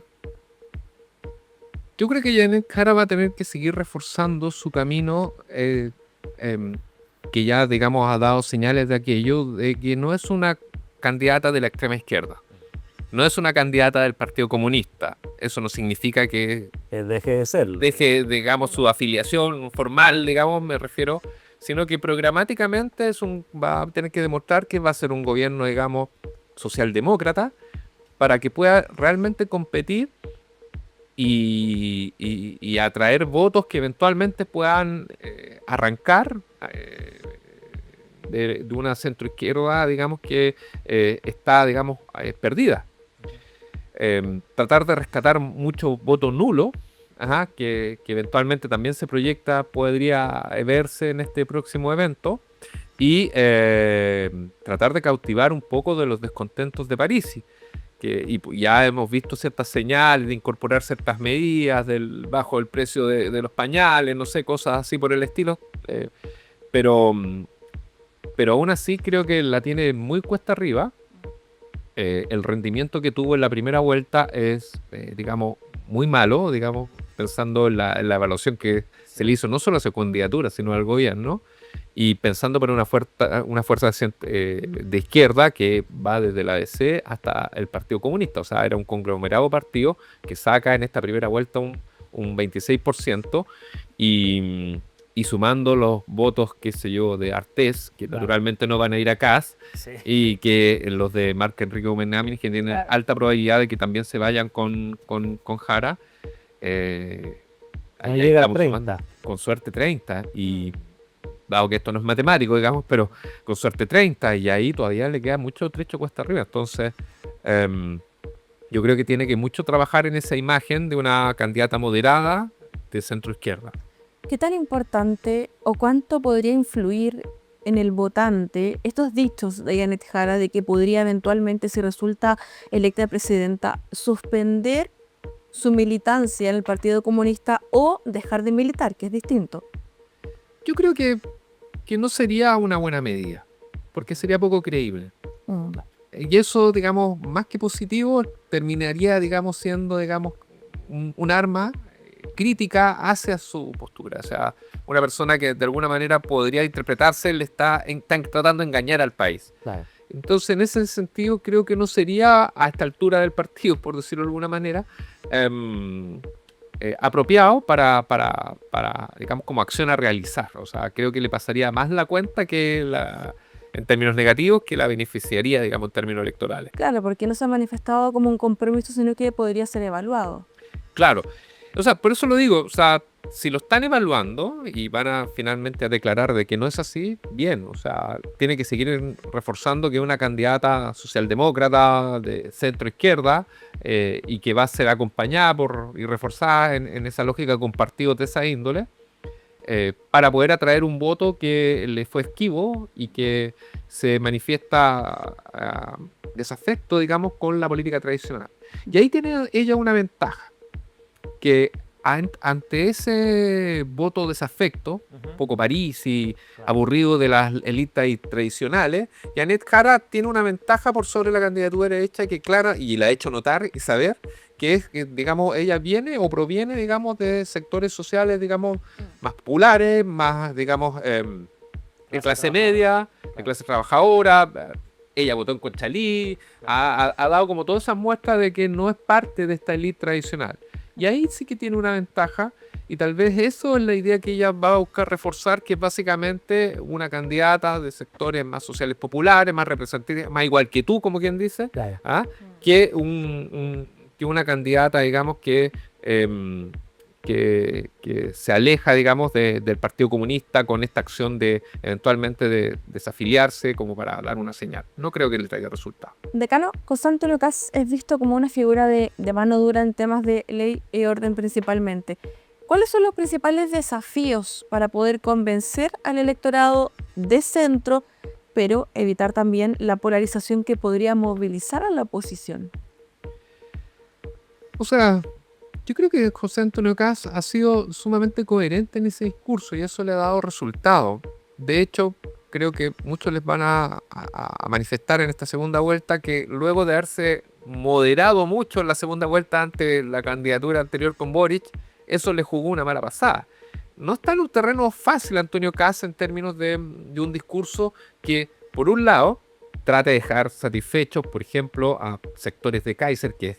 yo creo que Janet Jara va a tener que seguir reforzando su camino, que ya, digamos, ha dado señales de aquello, de que no es una candidata de la extrema izquierda. No es una candidata del Partido Comunista. Eso no significa que Deje de serlo. deje, digamos, su afiliación formal, digamos, me refiero, sino que programáticamente va a tener que demostrar que va a ser un gobierno, digamos, socialdemócrata para que pueda realmente competir y atraer votos que eventualmente puedan arrancar de una centroizquierda, digamos, que está, digamos, perdida. Tratar de rescatar muchos votos nulos, que eventualmente también se proyecta, podría verse en este próximo evento, y tratar de cautivar un poco de los descontentos de Parisi. Y ya hemos visto ciertas señales de incorporar ciertas medidas bajo el precio de los pañales, no sé, cosas así por el estilo, pero aún así creo que la tiene muy cuesta arriba. El rendimiento que tuvo en la primera vuelta es, digamos, muy malo, digamos, pensando en la evaluación que se le hizo no solo a su candidatura, sino al gobierno, y pensando por una fuerza de izquierda que va desde la ADC hasta el Partido Comunista. O sea, era un conglomerado partido que saca en esta primera vuelta un 26%, y sumando los votos, qué sé yo, de Artés, que naturalmente no van a ir a CAS, Sí. y que los de Marc Enrique Umenámin, que tienen alta probabilidad de que también se vayan con Jara, No ahí llega a estamos 30. sumando, con suerte 30, y dado que esto no es matemático, digamos, pero con suerte 30, y ahí todavía le queda mucho trecho cuesta arriba. Entonces, yo creo que tiene que mucho trabajar en esa imagen de una candidata moderada de centro izquierda. ¿Qué tan importante o cuánto podría influir en el votante estos dichos de Janet Jara de que podría eventualmente, si resulta electa presidenta, suspender su militancia en el Partido Comunista o dejar de militar, que es distinto. Yo creo que no sería una buena medida, porque sería poco creíble. Mm. Y eso, digamos, más que positivo, terminaría, digamos, siendo, digamos, un arma crítica hacia su postura. O sea, una persona que de alguna manera podría interpretarse le está tratando de engañar al país. Claro. Entonces, en ese sentido, creo que no sería a esta altura del partido, por decirlo de alguna manera, apropiado para, digamos, como acción a realizar. O sea, creo que le pasaría más la cuenta que en términos negativos, que la beneficiaría, digamos, en términos electorales. Claro, porque no se ha manifestado como un compromiso, sino que podría ser evaluado. Claro. O sea, por eso lo digo, o sea, si lo están evaluando y van a finalmente a declarar de que no es así, bien, o sea, tiene que seguir reforzando que es una candidata socialdemócrata de centro izquierda y que va a ser acompañada y reforzada en esa lógica con partidos de esa índole para poder atraer un voto que le fue esquivo y que se manifiesta desafecto, digamos, con la política tradicional. Y ahí tiene ella una ventaja, que ante ese voto desafecto, un poco París y aburrido de las élites tradicionales, Janet Jara tiene una ventaja por sobre la candidatura derecha que clara, y la ha hecho notar y saber, que es que, digamos, ella viene o proviene, digamos, de sectores sociales, digamos, más populares, más, digamos, de clase media, de clase trabajadora. Ella votó en Conchalí, ha dado como todas esas muestras de que no es parte de esta élite tradicional. Y ahí sí que tiene una ventaja, y tal vez eso es la idea que ella va a buscar reforzar, que es básicamente una candidata de sectores más sociales populares, más representativos, más igual que tú, como quien dice, Claro. que que una candidata, digamos, que se aleja, digamos, del Partido Comunista con esta acción de eventualmente de desafiliarse como para dar una señal. No creo que le traiga resultado. Decano, José Antonio Kast es visto como una figura de mano dura en temas de ley y orden principalmente. ¿Cuáles son los principales desafíos para poder convencer al electorado de centro, pero evitar también la polarización que podría movilizar a la oposición? O sea, yo creo que José Antonio Kast ha sido sumamente coherente en ese discurso y eso le ha dado resultado. De hecho, creo que muchos les van a manifestar en esta segunda vuelta que luego de haberse moderado mucho en la segunda vuelta ante la candidatura anterior con Boric, eso le jugó una mala pasada. No está en un terreno fácil Antonio Kast en términos de un discurso que, por un lado, trate de dejar satisfechos, por ejemplo, a sectores de Kaiser que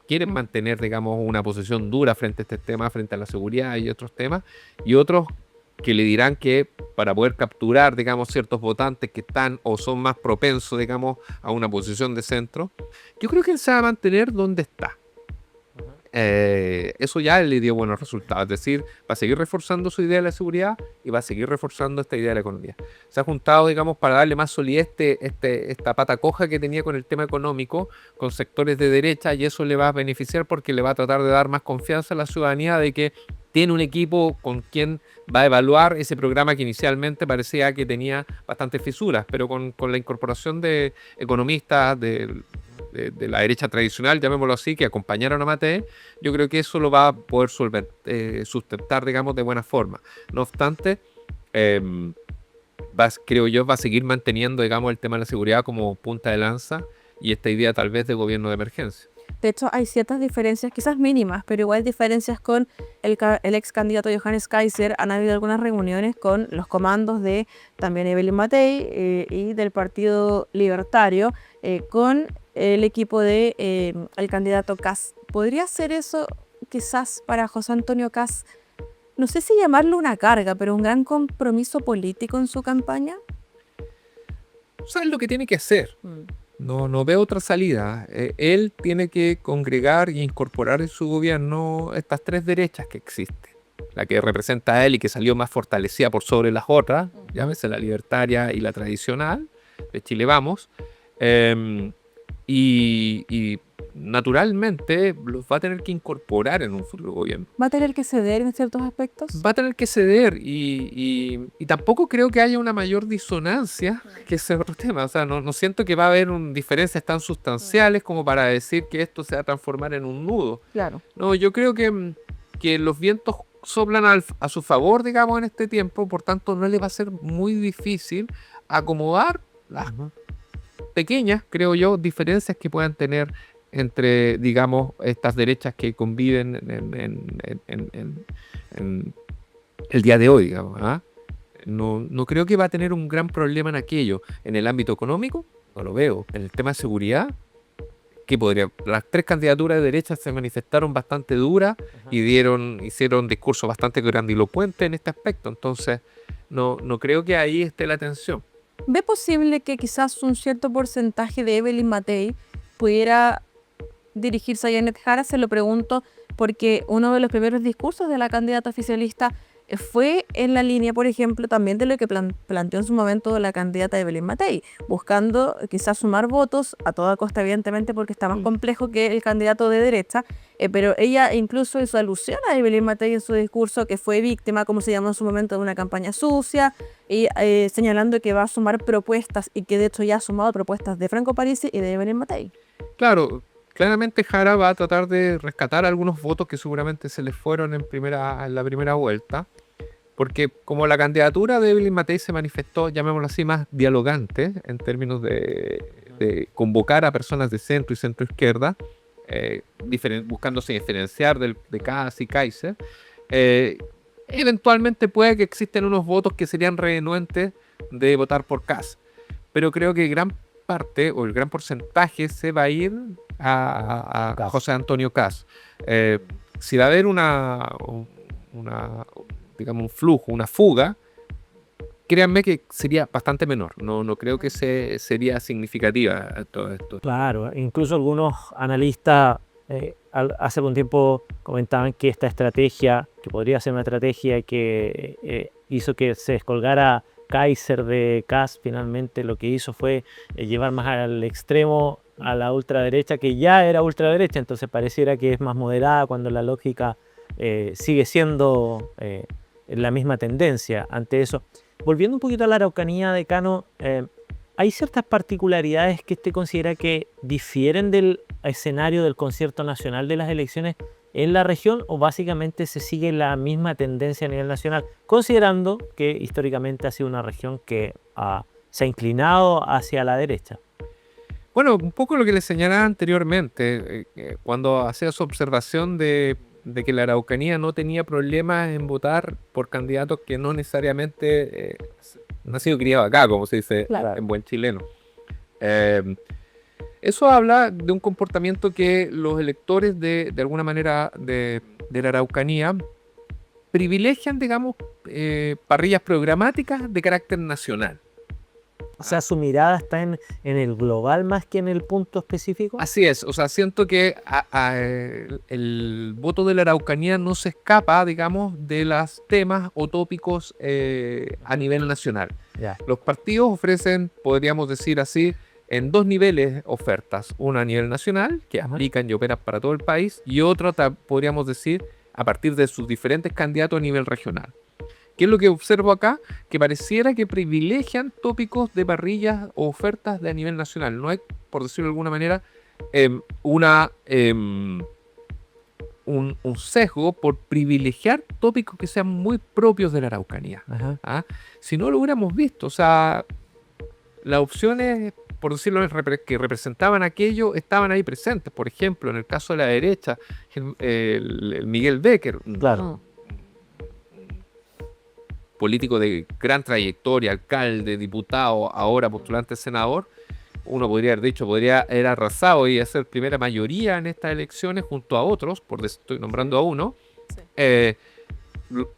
quieren mantener, digamos, una posición dura frente a este tema, frente a la seguridad y otros temas, y otros que le dirán que para poder capturar, digamos, ciertos votantes que están o son más propensos, digamos, a una posición de centro, yo creo que él se va a mantener donde está. Eso ya le dio buenos resultados, es decir, va a seguir reforzando su idea de la seguridad y va a seguir reforzando esta idea de la economía. Se ha juntado, digamos, para darle más solidez esta pata coja que tenía con el tema económico, con sectores de derecha, y eso le va a beneficiar porque le va a tratar de dar más confianza a la ciudadanía de que tiene un equipo con quien va a evaluar ese programa que inicialmente parecía que tenía bastantes fisuras, pero con la incorporación de economistas de la derecha tradicional, llamémoslo así, que acompañaron a Matei, yo creo que eso lo va a poder sustentar, digamos, de buena forma. No obstante, creo yo, va a seguir manteniendo, digamos, el tema de la seguridad como punta de lanza y esta idea tal vez de gobierno de emergencia. De hecho, hay ciertas diferencias, quizás mínimas, pero igual diferencias con el ex candidato Johannes Kaiser. Han habido algunas reuniones con los comandos de también Evelyn Matei y del Partido Libertario con el equipo de el candidato Kast. ¿Podría ser eso quizás para José Antonio Kast, no sé si llamarlo una carga, pero un gran compromiso político en su campaña? ¿Sabes lo que tiene que hacer? No veo otra salida. Él tiene que congregar e incorporar en su gobierno estas tres derechas que existen. La que representa a él y que salió más fortalecida por sobre las otras, llámese la libertaria y la tradicional, de Chile Vamos. Y naturalmente los va a tener que incorporar en un futuro gobierno. ¿Va a tener que ceder en ciertos aspectos? Va a tener que ceder y tampoco creo que haya una mayor disonancia que ese otro tema. O sea, no siento que va a haber diferencias tan sustanciales como para decir que esto se va a transformar en un nudo. Claro. No, yo creo que los vientos soplan a su favor, digamos, en este tiempo, por tanto no le va a ser muy difícil acomodar las pequeñas, creo yo, diferencias que puedan tener entre, digamos, estas derechas que conviven en el día de hoy, digamos. ¿Ah? No creo que va a tener un gran problema en aquello. En el ámbito económico, no lo veo. En el tema de seguridad, las 3 candidaturas de derecha se manifestaron bastante duras y hicieron discursos bastante grandilocuentes en este aspecto. Entonces, no creo que ahí esté la tensión. ¿Ve posible que quizás un cierto porcentaje de Evelyn Matei pudiera dirigirse a Janet Jara? Se lo pregunto porque uno de los primeros discursos de la candidata oficialista fue en la línea, por ejemplo, también de lo que planteó en su momento la candidata Evelyn Matei, buscando quizás sumar votos a toda costa, evidentemente, porque está más complejo que el candidato de derecha, pero ella incluso hizo alusión a Evelyn Matei en su discurso, que fue víctima, como se llamó en su momento, de una campaña sucia, y señalando que va a sumar propuestas, y que de hecho ya ha sumado propuestas de Franco Parisi y de Evelyn Matei. Claro, claramente Jara va a tratar de rescatar algunos votos que seguramente se les fueron en la primera vuelta, porque como la candidatura de Evelyn Matei se manifestó, llamémoslo así, más dialogante en términos de convocar a personas de centro y centro izquierda, buscándose diferenciar de Kast y Kaiser, eventualmente puede que existen unos votos que serían renuentes de votar por Kast, pero creo que gran parte o el gran porcentaje se va a ir a José Antonio Kast. Si va a haber digamos, un flujo, una fuga, créanme que sería bastante menor. No creo que sería significativa todo esto. Claro, incluso algunos analistas hace un tiempo comentaban que esta estrategia, que podría ser una estrategia que hizo que se descolgara Kaiser de Kast, finalmente lo que hizo fue llevar más al extremo a la ultraderecha, que ya era ultraderecha, entonces pareciera que es más moderada cuando la lógica sigue siendo la misma tendencia ante eso. Volviendo un poquito a la Araucanía, decano, hay ciertas particularidades que usted considera que difieren del escenario del concierto nacional de las elecciones en la región, o básicamente se sigue la misma tendencia a nivel nacional, considerando que históricamente ha sido una región que se ha inclinado hacia la derecha. Bueno, un poco lo que les señalaba anteriormente, cuando hacía su observación de que la Araucanía no tenía problemas en votar por candidatos que no necesariamente no han sido criados acá, como se dice en buen chileno. Eso habla de un comportamiento que los electores de alguna manera de la Araucanía privilegian, digamos, parrillas programáticas de carácter nacional. O sea, su mirada está en el global más que en el punto específico. Así es, o sea, siento que el voto de la Araucanía no se escapa, digamos, de los temas o tópicos a nivel nacional. Ya. Los partidos ofrecen, podríamos decir así, en 2 niveles ofertas. Una a nivel nacional, que aplican y operan para todo el país, y otra, podríamos decir, a partir de sus diferentes candidatos a nivel regional. ¿Qué es lo que observo acá? Que pareciera que privilegian tópicos de parrillas o ofertas de a nivel nacional. No hay, por decirlo de alguna manera, un sesgo por privilegiar tópicos que sean muy propios de la Araucanía. ¿Ah? Si no lo hubiéramos visto, o sea, las opciones, por decirlo, que representaban aquello, estaban ahí presentes. Por ejemplo, en el caso de la derecha, el Miguel Becker, Claro. político de gran trayectoria, alcalde, diputado, ahora postulante a senador, uno podría haber dicho, podría haber arrasado y hacer primera mayoría en estas elecciones junto a otros, estoy nombrando a uno. Sí.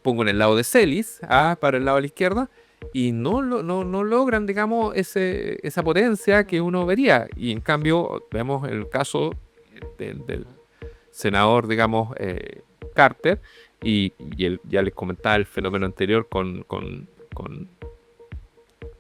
Pongo en el lado de Celis, para el lado de la izquierda, y no logran, digamos, esa potencia que uno vería. Y en cambio, vemos el caso del senador, digamos, Carter, y ya les comentaba el fenómeno anterior con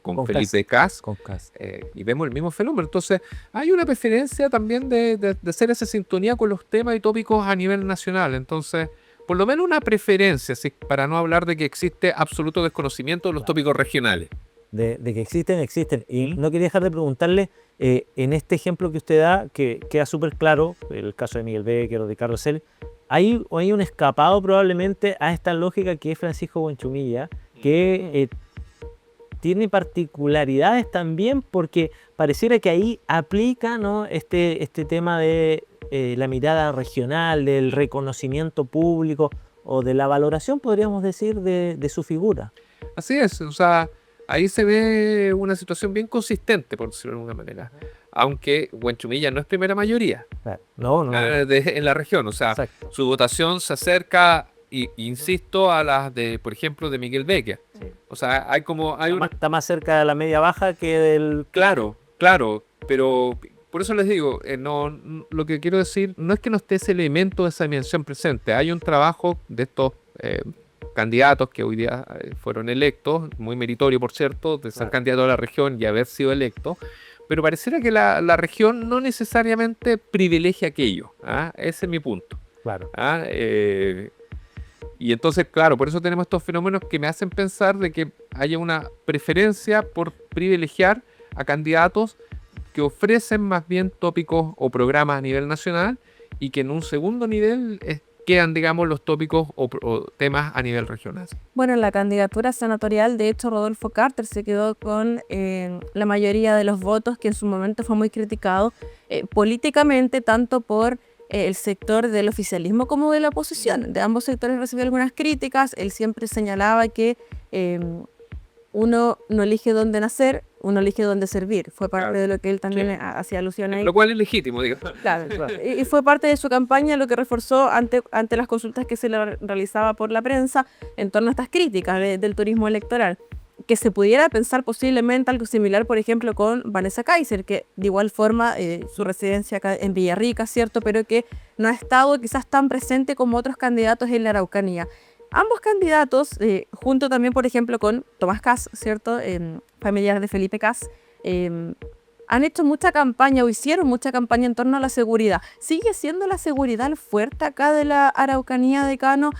con Felipe Kast, Con Kast. y vemos el mismo fenómeno. Entonces, hay una preferencia también de hacer esa sintonía con los temas y tópicos a nivel nacional. Entonces, por lo menos una preferencia, ¿sí? Para no hablar de que existe absoluto desconocimiento de los tópicos regionales. De que existen. Y ¿Mm? no quería dejar de preguntarle, en este ejemplo que usted da, que queda súper claro, el caso de Miguel Becker o de Carlos Cel, hay un escapado probablemente a esta lógica que es Francisco Buenchumilla, que tiene particularidades también porque pareciera que ahí aplica, ¿no?, este tema de la mirada regional, del reconocimiento público o de la valoración, podríamos decir, de su figura. Así es, o sea, ahí se ve una situación bien consistente, por decirlo de alguna manera. Aunque Buenchumilla no es primera mayoría Claro. No. en la región, o sea, Exacto. su votación se acerca, insisto, a las de, por ejemplo, de Miguel Becker. Sí. O sea, hay una... Está más cerca de la media baja que del... Claro, pero por eso les digo, lo que quiero decir no es que no esté ese elemento de esa dimensión presente. Hay un trabajo de estos candidatos que hoy día fueron electos, muy meritorio, por cierto, de ser Claro. candidato a la región y haber sido electo, pero pareciera que la región no necesariamente privilegia aquello. ¿Ah? Ese es mi punto. Claro. ¿Ah? Y entonces, claro, por eso tenemos estos fenómenos que me hacen pensar de que haya una preferencia por privilegiar a candidatos que ofrecen más bien tópicos o programas a nivel nacional y que en un segundo nivel quedan, digamos, los tópicos o temas a nivel regional. Bueno, en la candidatura senatorial, de hecho, Rodolfo Carter se quedó con la mayoría de los votos, que en su momento fue muy criticado políticamente, tanto por el sector del oficialismo como de la oposición. De ambos sectores recibió algunas críticas. Él siempre señalaba que uno no elige dónde nacer, uno elige dónde servir. Fue parte Claro. de lo que él también Sí. hacía alusión ahí. Lo cual es legítimo, digo. Claro. Y fue parte de su campaña, lo que reforzó ante las consultas que se le realizaba por la prensa en torno a estas críticas del turismo electoral. Que se pudiera pensar posiblemente algo similar, por ejemplo, con Vanessa Kaiser, que de igual forma su residencia acá en Villarrica, ¿cierto? Pero que no ha estado quizás tan presente como otros candidatos en la Araucanía. Ambos candidatos, junto también, por ejemplo, con Tomás Kast, ¿cierto? Familiar de Felipe Kast, han hecho mucha campaña o hicieron mucha campaña en torno a la seguridad. ¿Sigue siendo la seguridad el fuerte acá de la Araucanía de Cano?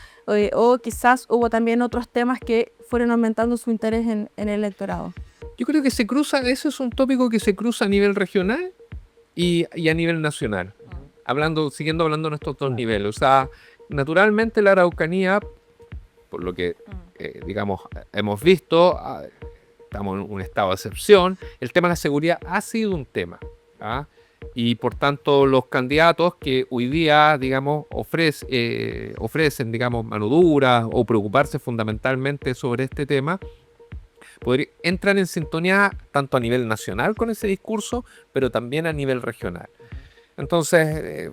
O quizás hubo también otros temas que fueron aumentando su interés en el electorado. Yo creo que se cruza, eso es un tópico que se cruza a nivel regional y a nivel nacional. Siguiendo hablando de estos dos niveles. O sea, naturalmente la Araucanía, por lo que, digamos, hemos visto, estamos en un estado de excepción, el tema de la seguridad ha sido un tema. ¿Ah? Y por tanto los candidatos que hoy día, digamos, ofrecen, digamos, mano dura o preocuparse fundamentalmente sobre este tema, entran en sintonía tanto a nivel nacional con ese discurso, pero también a nivel regional. Entonces,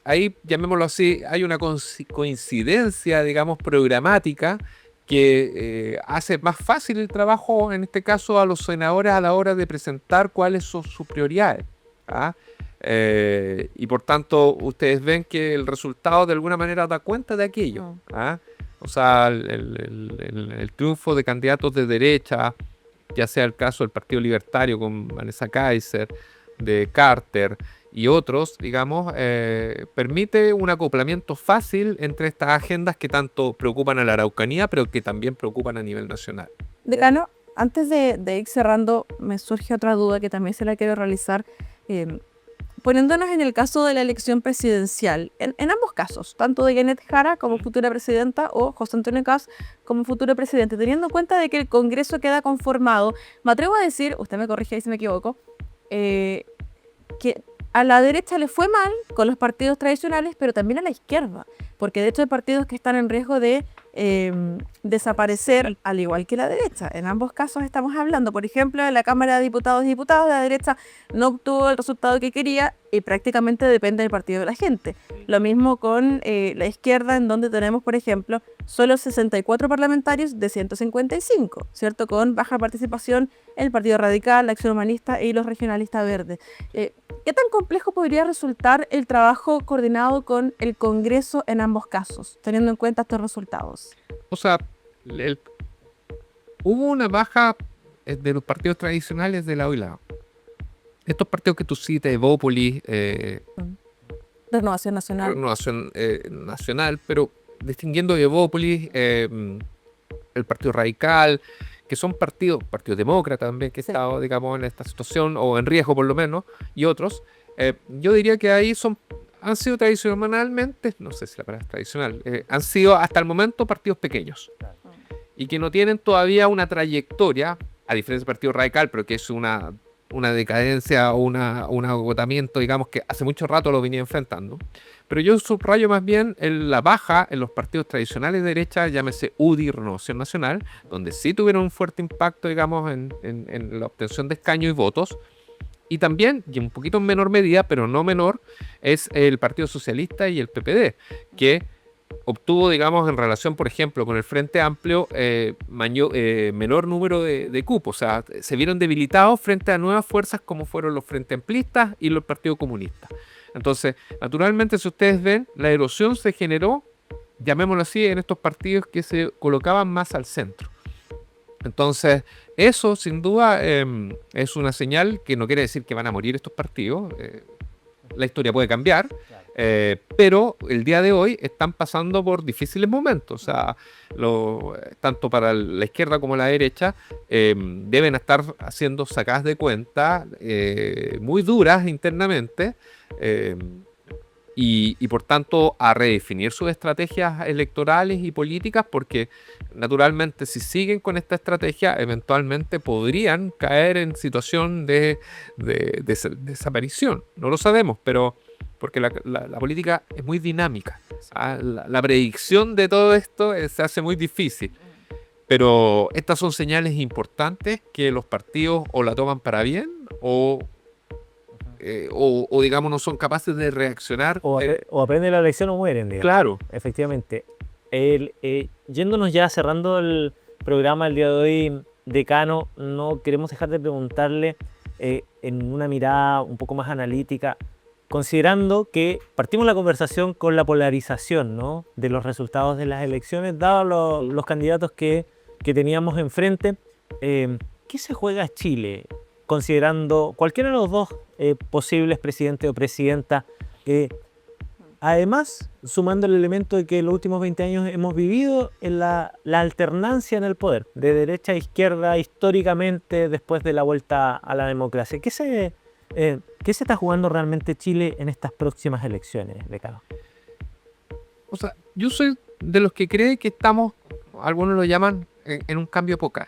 ahí, llamémoslo así, hay una coincidencia, digamos, programática que hace más fácil el trabajo, en este caso, a los senadores a la hora de presentar cuáles son sus prioridades. ¿Ah? Y por tanto, ustedes ven que el resultado de alguna manera da cuenta de aquello. ¿Ah? O sea, el triunfo de candidatos de derecha, ya sea el caso del Partido Libertario con Vanessa Kaiser, de Carter y otros, digamos, permite un acoplamiento fácil entre estas agendas que tanto preocupan a la Araucanía, pero que también preocupan a nivel nacional. Decano, antes de ir cerrando, me surge otra duda que también se la quiero realizar. Poniéndonos en el caso de la elección presidencial, en ambos casos, tanto de Janet Jara como futura presidenta o José Antonio Kast como futuro presidente, teniendo en cuenta de que el Congreso queda conformado, me atrevo a decir, usted me corrige ahí si me equivoco, que a la derecha le fue mal con los partidos tradicionales, pero también a la izquierda, porque de hecho hay partidos que están en riesgo de desaparecer, al igual que la derecha. En ambos casos estamos hablando, por ejemplo, de la Cámara de Diputados y Diputadas, la derecha no obtuvo el resultado que quería y prácticamente depende del partido de la gente. Lo mismo con la izquierda, en donde tenemos, por ejemplo, solo 64 parlamentarios de 155, ¿cierto? Con baja participación el Partido Radical, la Acción Humanista y los regionalistas verdes. ¿Qué tan complejo podría resultar el trabajo coordinado con el Congreso en ambos casos, teniendo en cuenta estos resultados? O sea, hubo una baja de los partidos tradicionales de lado y lado. Estos partidos que tú citas, Evópolis, Renovación Nacional. Renovación Nacional, pero distinguiendo de Evópolis, el Partido Radical, que son partidos demócratas también, que Sí. estado, digamos, en esta situación, o en riesgo por lo menos, y otros, yo diría que ahí han sido tradicionalmente, no sé si la palabra es tradicional, han sido hasta el momento partidos pequeños, y que no tienen todavía una trayectoria, a diferencia del Partido Radical, pero que es una decadencia o un agotamiento, digamos, que hace mucho rato lo venía enfrentando. Pero yo subrayo más bien la baja en los partidos tradicionales de derecha, llámese UDI, Renovación Nacional, donde sí tuvieron un fuerte impacto, digamos, en la obtención de escaños y votos. Y también, y un poquito en menor medida, pero no menor, es el Partido Socialista y el PPD, que obtuvo, digamos, en relación, por ejemplo, con el Frente Amplio, menor número de cupos. O sea, se vieron debilitados frente a nuevas fuerzas como fueron los Frente Amplistas y los Partidos Comunistas. Entonces, naturalmente, si ustedes ven, la erosión se generó, llamémoslo así, en estos partidos que se colocaban más al centro. Entonces, eso sin duda es una señal que no quiere decir que van a morir estos partidos. La historia puede cambiar, pero el día de hoy están pasando por difíciles momentos. O sea, tanto para la izquierda como la derecha deben estar haciendo sacadas de cuenta muy duras internamente. Y por tanto a redefinir sus estrategias electorales y políticas, porque naturalmente si siguen con esta estrategia eventualmente podrían caer en situación de desaparición. No lo sabemos, pero porque la política es muy dinámica. La predicción de todo esto se hace muy difícil. Pero estas son señales importantes que los partidos o la toman para bien o digamos no son capaces de reaccionar. O aprenden la lección o mueren, digamos. Claro. Efectivamente. Yéndonos ya, cerrando el programa el día de hoy, decano, no queremos dejar de preguntarle en una mirada un poco más analítica, considerando que partimos la conversación con la polarización, ¿no?, de los resultados de las elecciones, dados los candidatos que teníamos enfrente. ¿Qué se juega Chile, considerando cualquiera de los dos posibles presidentes o presidenta? Además, sumando el elemento de que en los últimos 20 años hemos vivido en la alternancia en el poder, de derecha a izquierda históricamente después de la vuelta a la democracia. ¿Qué se está jugando realmente Chile en estas próximas elecciones, decano? O sea, yo soy de los que cree que estamos, algunos lo llaman, en un cambio de época,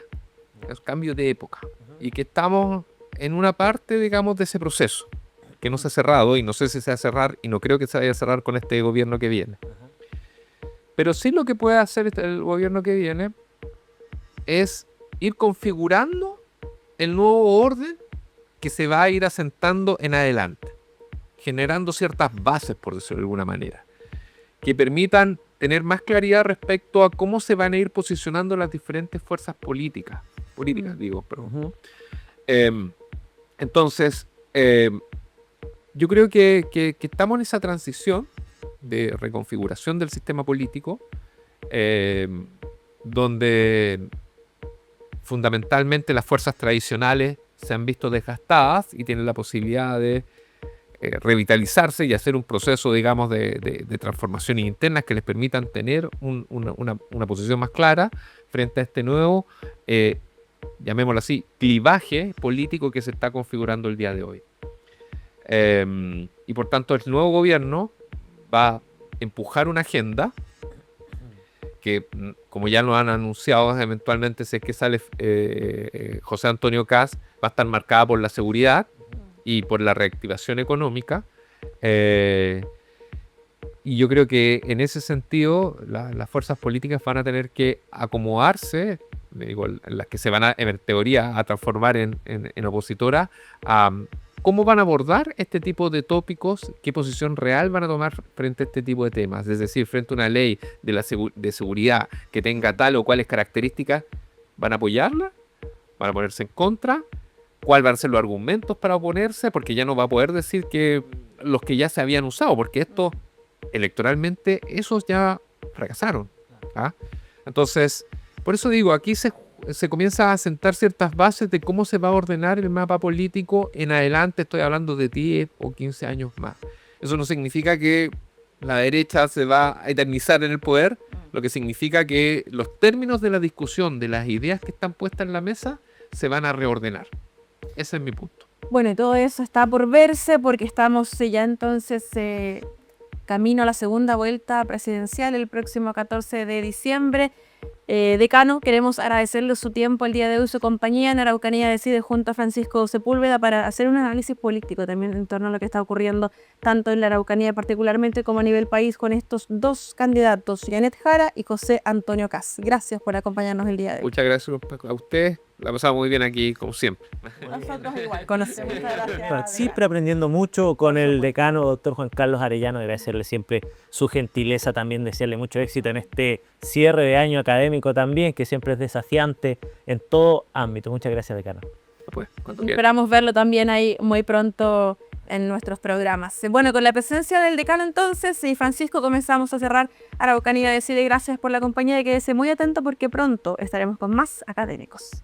es un cambio de época, y que estamos en una parte, digamos, de ese proceso, que no se ha cerrado, y no sé si se va a cerrar, y no creo que se vaya a cerrar con este gobierno que viene. Pero sí lo que puede hacer el gobierno que viene es ir configurando el nuevo orden que se va a ir asentando en adelante, generando ciertas bases, por decirlo de alguna manera, que permitan tener más claridad respecto a cómo se van a ir posicionando las diferentes fuerzas políticas, digo, perdón. Entonces, yo creo que estamos en esa transición de reconfiguración del sistema político, donde fundamentalmente las fuerzas tradicionales se han visto desgastadas y tienen la posibilidad de revitalizarse y hacer un proceso, digamos, de transformaciones internas que les permitan tener una posición más clara frente a este nuevo, llamémoslo así, clivaje político que se está configurando el día de hoy. Y por tanto el nuevo gobierno va a empujar una agenda que, como ya lo han anunciado, eventualmente si es que sale José Antonio Kast, va a estar marcada por la seguridad y por la reactivación económica. Y yo creo que en ese sentido las fuerzas políticas van a tener que acomodarse, digo, las que se van en teoría a transformar en opositoras, cómo van a abordar este tipo de tópicos, qué posición real van a tomar frente a este tipo de temas. Es decir, frente a una ley de seguridad que tenga tal o cuales características, ¿van a apoyarla? ¿Van a ponerse en contra? ¿Cuáles van a ser los argumentos para oponerse? Porque ya no va a poder decir que los que ya se habían usado, porque estos electoralmente, esos ya fracasaron. Entonces, por eso digo, aquí se se comienza a sentar ciertas bases de cómo se va a ordenar el mapa político en adelante. Estoy hablando de 10 o 15 años más. Eso no significa que la derecha se va a eternizar en el poder, lo que significa que los términos de la discusión, de las ideas que están puestas en la mesa, se van a reordenar. Ese es mi punto. Bueno, y todo eso está por verse porque estamos ya entonces camino a la segunda vuelta presidencial el próximo 14 de diciembre. Decano, queremos agradecerle su tiempo el día de hoy, su compañía en Araucanía Decide junto a Francisco Sepúlveda para hacer un análisis político también en torno a lo que está ocurriendo tanto en la Araucanía particularmente como a nivel país con estos dos candidatos, Janet Jara y José Antonio Kast. Gracias por acompañarnos el día de hoy. Muchas gracias a ustedes. La pasamos muy bien aquí, como siempre. Nosotros igual, conocemos. Muchas gracias. Siempre aprendiendo mucho con el decano, doctor Juan Carlos Arellano. Agradecerle siempre su gentileza, también desearle mucho éxito en este cierre de año académico también, que siempre es desafiante en todo ámbito. Muchas gracias, decano. Pues, cuando quieran. Esperamos verlo también ahí muy pronto en nuestros programas. Bueno, con la presencia del decano entonces y Francisco comenzamos a cerrar Araucanía Decide. Gracias por la compañía y quédese muy atento porque pronto estaremos con más académicos.